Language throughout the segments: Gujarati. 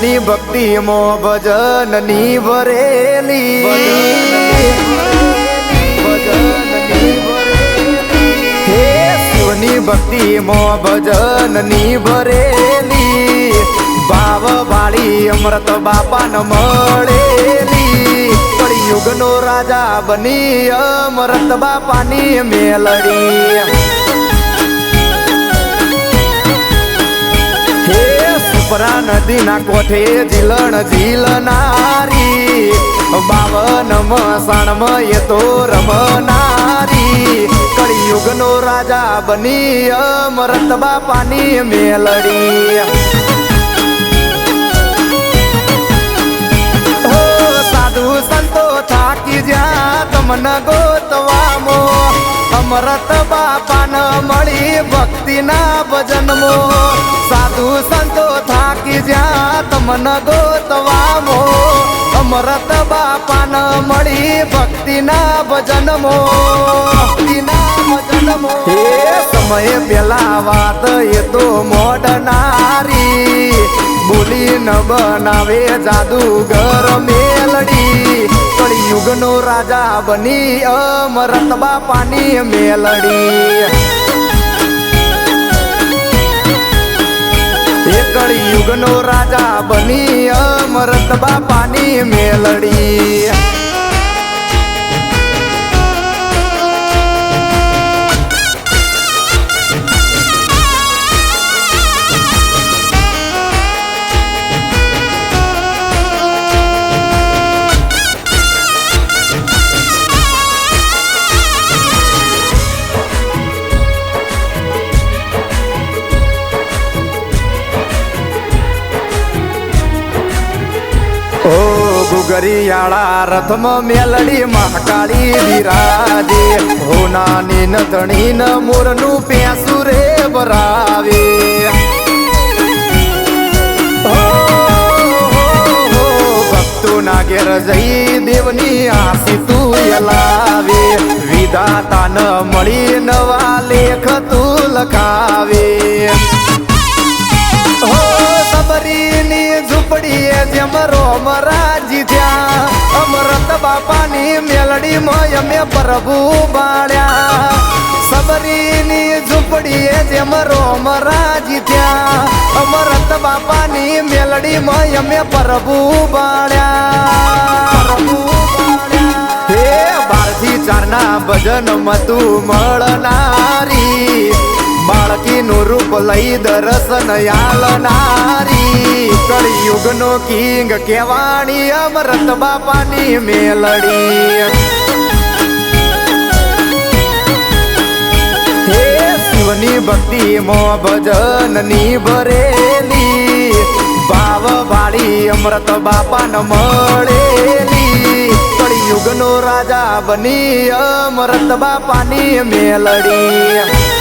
શિવની ભક્તિ મો ભજનની ભરેલી હે શિવની ભક્તિ મો ભજનની ભરેલી ભાવ વાળી અમૃત બાપાને મળેલી કળિયુગનો રાજા બની અમૃત બાપાની મેલડી સુપરા નદી ના કોઠે ઝીલણ ઝીલનારી 52 મસાણમાં એ તો રમનારી કળિયુગનો રાજા બની અમૃત બાપાની મેલડી સાધુ સંતો થાકી જ્યાં તમને ગોતવામો અમૃત બાપાને મળી ભક્તિના ભજનમો સાધુ સંતો થાકી જ્યાં તમને ગોતવામો અમૃત બાપાને મળી ભક્તિના ભજનમો એ સમય પેલા વાત એ તો મોડનારી બોલી ન બનાવે જાદુગર મેલડી કળિયુગનો રાજા બની અમૃત બાપાની મેલડી એ કળિયુગનો રાજા બની અમૃત બાપાની મેલડી ગુગરિયાળા રથમાં મેલડી મહાકાળી બિરાજે હો નાની નથણી ન મોરનું પેસું રે બરાવે ભક્તો ના ઘેર જઈ દેવની આશી તું લાવે વિધાતા ન મળી નવા લેખ તું લખાવે સબરીની ઝૂંપડીએ જેમ રોમ રાજી થયા અમૃત બાપાની મેલડી માં અમે પ્રભુ બાળ્યા સબરીની ઝૂંપડીએ જેમ રોમ રાજી થયા અમૃત બાપાની મેલડી માં અમે પ્રભુ બાળ્યા હે 12 થી 4 ના ભજન મતું મળનારી બાળકીનું રૂપ લઈ દર્શન આલનારી કળિયુગનો કિંગ કેવાણી અમૃત બાપાની મેલડી હે શિવની ભક્તિ મો ભજનની ભરેલી ભાવ વાળી અમૃત બાપાને મળેલી કળિયુગનો રાજા બની અમૃત બાપાની મેલડી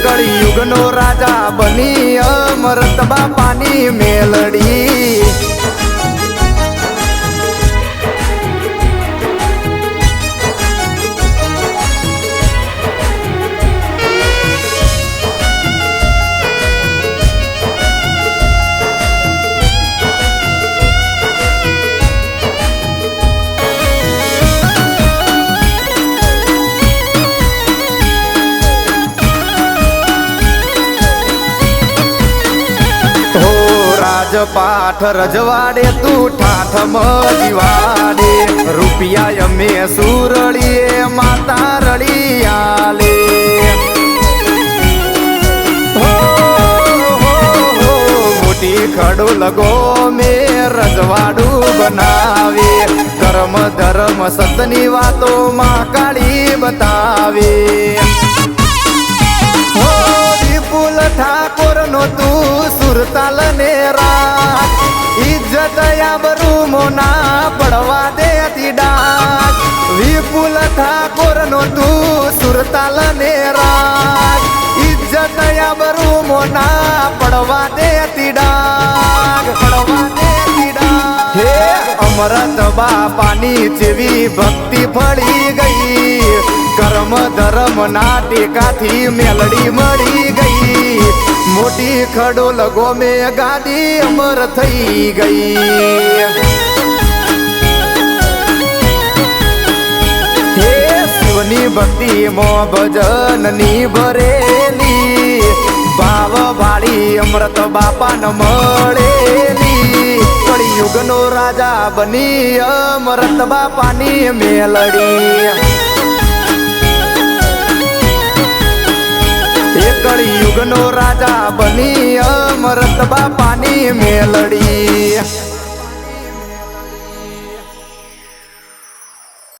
કળિયુગનો રાજા બની અમૃત બાપાની મેલડી પાઠ રજવાડે તું ઠાઠ મજીવાડે રૂપિયા અમે સુરળીએ માતા રળિયાલે મોટી ખડો લગો મે રજવાડું બનાવે કર્મ ધર્મ સતની વાતો માં કાળી બતાવે વિપુલ ઠાકોર નો તું સુરતાલ ને રાખ ઇજ્જત આબરૂ મોના પડવા દેતી ડાક વિપુલ ઠાકોર નો તું સુરતાલ ને રાખ ઇજ્જત આબરૂ મોના પડવા દેતી ડાક હે અમૃત બાપાની જેવી ભક્તિ ફળી ગઈ કર્મ ધર્મ ના ટેકાથી મેલડી મળી ગઈ। મોટી ખડોલ ગોમે ગાડી અમર થઈ ગઈ હે શિવની ભક્તિ મો ભજન ની ભરેલી ભાવ ભાળી અમૃત બાપા ન મળેલી કળિયુગ નો રાજા બની અમૃત બાપાની મેલડી કળિયુગ નો રાજા બની અમૃત બાપાની મેલડી